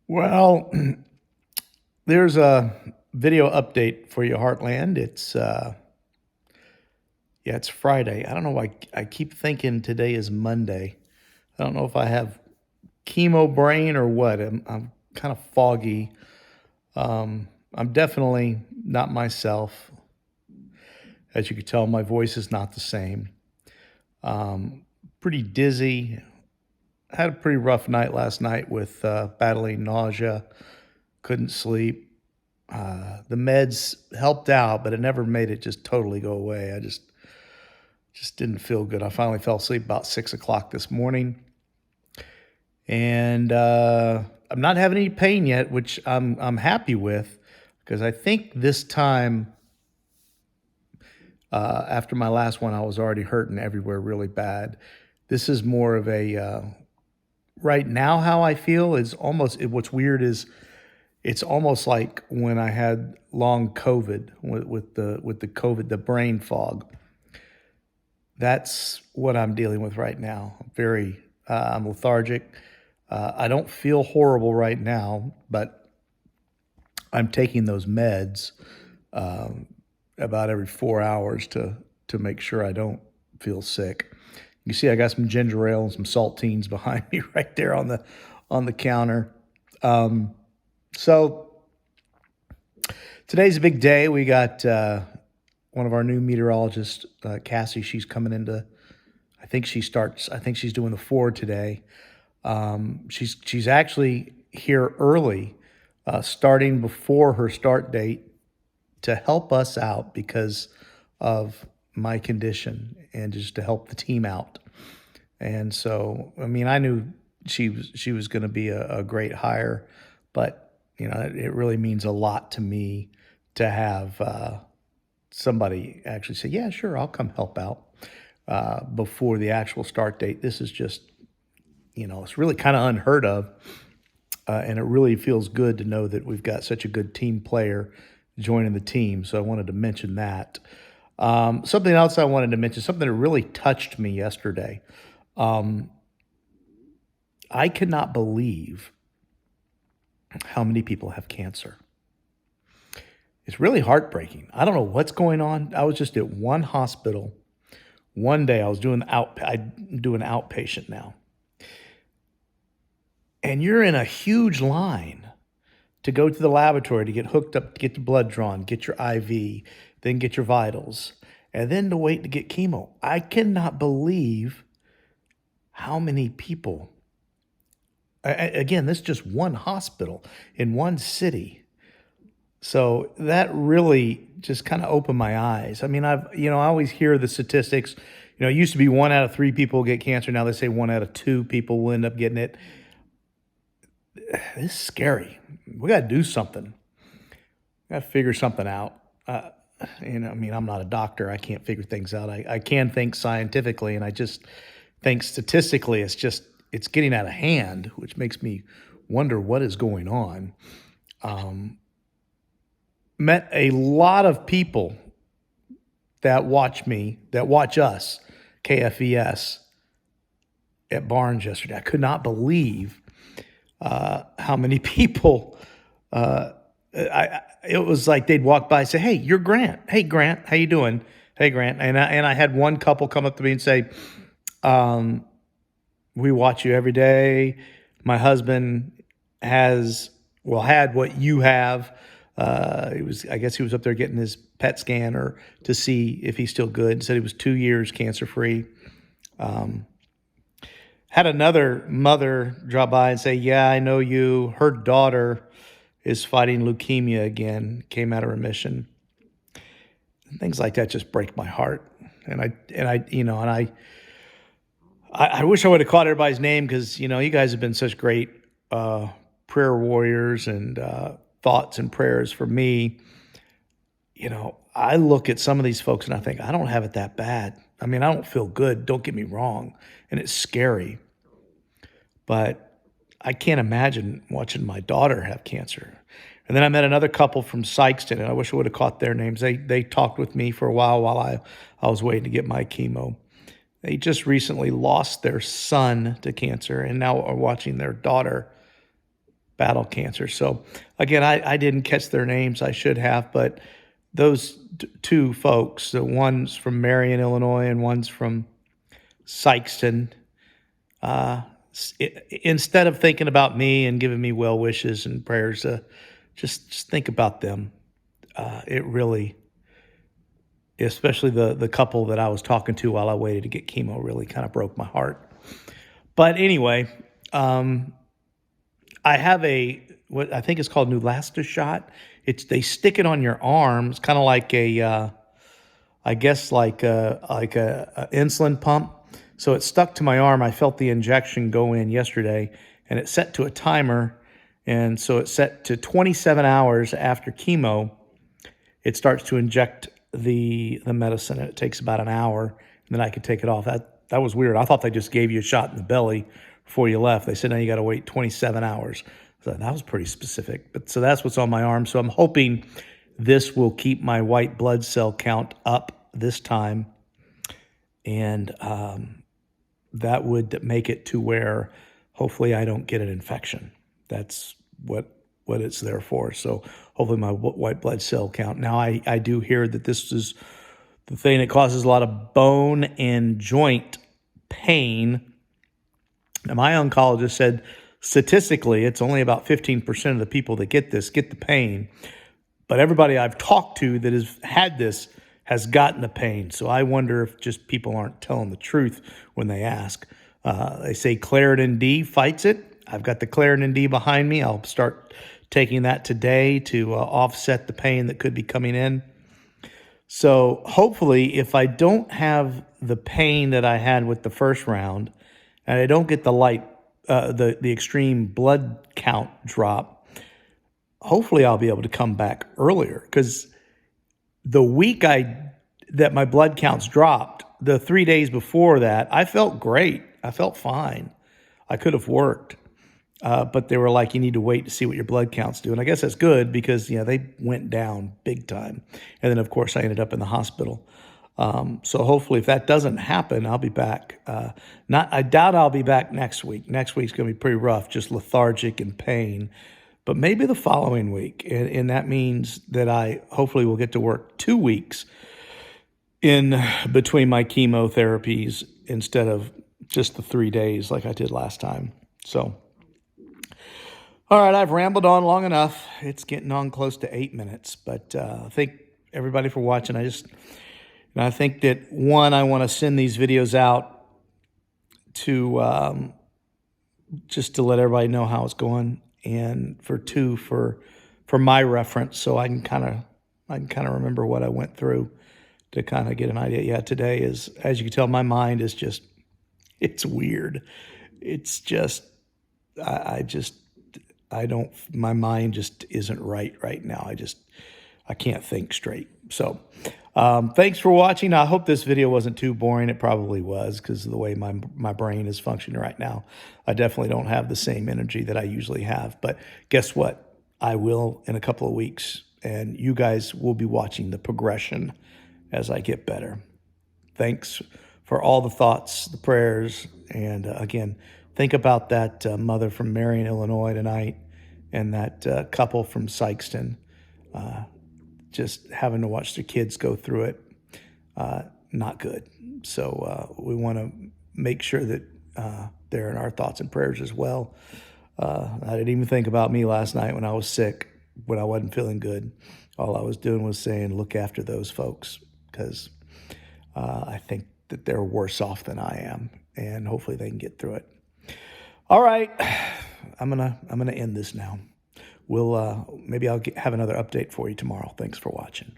Well, there's a video update for you, Heartland. It's Friday. I don't know why I keep thinking today is Monday. I don't know if I have chemo brain or what. I'm kind of foggy. I'm definitely not myself. As you can tell, my voice is not the same. Pretty dizzy. Had a pretty rough night last night with battling nausea. Couldn't sleep. The meds helped out, but it never made it just totally go away. I just didn't feel good. I finally fell asleep about 6 o'clock this morning, and I'm not having any pain yet, which I'm happy with because I think this time after my last one, I was already hurting everywhere really bad. This is more of a right now how I feel is almost what's weird is it's almost like when I had long COVID with the COVID, the brain fog. That's what I'm dealing with right now. I'm lethargic. I don't feel horrible right now, but I'm taking those meds about every 4 hours to make sure I don't feel sick. You see, I got some ginger ale and some saltines behind me right there on the counter. So today's a big day. We got one of our new meteorologists, Cassie. She's coming into. I think she's doing the 4 today. She's actually here early, starting before her start date to help us out because of my condition and just to help the team out. And so, I mean, I knew she was going to be a great hire, but it really means a lot to me to have somebody actually say, "Yeah, sure, I'll come help out," before the actual start date. This is just, it's really kind of unheard of, and it really feels good to know that we've got such a good team player joining the team. So I wanted to mention that. Something else I wanted to mention, something that really touched me yesterday. I cannot believe how many people have cancer. It's really heartbreaking. I don't know what's going on. I was just at one hospital one day. I do an outpatient now, and you're in a huge line to go to the laboratory to get hooked up, to get the blood drawn, get your IV, then get your vitals, and then to wait to get chemo. I cannot believe how many people. Again, this is just one hospital in one city. So that really just kind of opened my eyes. I mean, I always hear the statistics. It used to be 1 out of 3 people get cancer. Now they say 1 out of 2 people will end up getting it. This is scary. We got to do something. We got to figure something out. I mean, I'm not a doctor. I can't figure things out. I can think scientifically, and I just think statistically it's getting out of hand, which makes me wonder what is going on. Met a lot of people that watch us, KFES, at Barnes yesterday. I could not believe how many people. It was like they'd walk by and say, "Hey, you're Grant. Hey, Grant, how you doing? Hey, Grant." And I had one couple come up to me and say, "We watch you every day. My husband had what you have." I guess he was up there getting his PET scan or to see if he's still good. Said he was 2 years cancer free. Had another mother drop by and say, "Yeah, I know you. Her daughter is fighting leukemia again. Came out of remission." And things like that just break my heart. And I wish I would have caught everybody's name because you guys have been such great prayer warriors and thoughts and prayers for me. I look at some of these folks and I think, I don't have it that bad. I mean, I don't feel good, don't get me wrong, and it's scary. But I can't imagine watching my daughter have cancer. And then I met another couple from Sykeston, and I wish I would have caught their names. They talked with me for a while I was waiting to get my chemo. They just recently lost their son to cancer and now are watching their daughter battle cancer. So again, I didn't catch their names. I should have, but those two folks, the one's from Marion, Illinois, and one's from Sikeston, instead of thinking about me and giving me well wishes and prayers, just think about them. It really, especially the couple that I was talking to while I waited to get chemo, really kind of broke my heart. But anyway, I have what I think is called Neulasta shot. They stick it on your arms, kind of like I guess like a insulin pump. So it stuck to my arm. I felt the injection go in yesterday, and it's set to a timer. And so it's set to 27 hours after chemo. It starts to inject the medicine, and it takes about an hour, and then I could take it off. That was weird. I thought they just gave you a shot in the belly before you left. They said, no, you got to wait 27 hours. So that was pretty specific. But so that's what's on my arm. So I'm hoping this will keep my white blood cell count up this time. And that would make it to where hopefully I don't get an infection. That's what it's there for. So hopefully my white blood cell count. Now I do hear that this is the thing that causes a lot of bone and joint pain. Now my oncologist said statistically it's only about 15% of the people that get the pain. But everybody I've talked to that has had this has gotten the pain. So I wonder if just people aren't telling the truth when they ask. They say Claritin D fights it. I've got the Claritin D behind me. I'll start taking that today to offset the pain that could be coming in. So hopefully, if I don't have the pain that I had with the first round, and I don't get the extreme blood count drop, hopefully I'll be able to come back earlier. Because the week that my blood counts dropped, the 3 days before that, I felt great. I felt fine. I could have worked. But they were like, you need to wait to see what your blood counts do. And I guess that's good because, they went down big time. And then, of course, I ended up in the hospital. So hopefully if that doesn't happen, I'll be back. I doubt I'll be back next week. Next week's going to be pretty rough, just lethargic and pain. But maybe the following week. And that means that I hopefully will get to work 2 weeks in between my chemotherapies instead of just the 3 days like I did last time. So, all right, I've rambled on long enough. It's getting on close to 8 minutes. But thank everybody for watching. I think that, one, I want to send these videos out to just to let everybody know how it's going. And for two, for my reference, so I can kind of remember what I went through to kind of get an idea. Yeah, today is, as you can tell, my mind is just, it's weird. It's just, my mind just isn't right now. I can't think straight. So thanks for watching. I hope this video wasn't too boring. It probably was because of the way my brain is functioning right now. I definitely don't have the same energy that I usually have. But guess what? I will in a couple of weeks. And you guys will be watching the progression as I get better. Thanks for all the thoughts, the prayers. And again, think about that mother from Marion, Illinois tonight and that couple from Sikeston. Just having to watch their kids go through it, not good. So we want to make sure that they're in our thoughts and prayers as well. I didn't even think about me last night when I was sick, when I wasn't feeling good. All I was doing was saying, look after those folks, because I think that they're worse off than I am, and hopefully they can get through it. All right, I'm gonna end this now. Maybe I'll have another update for you tomorrow. Thanks for watching.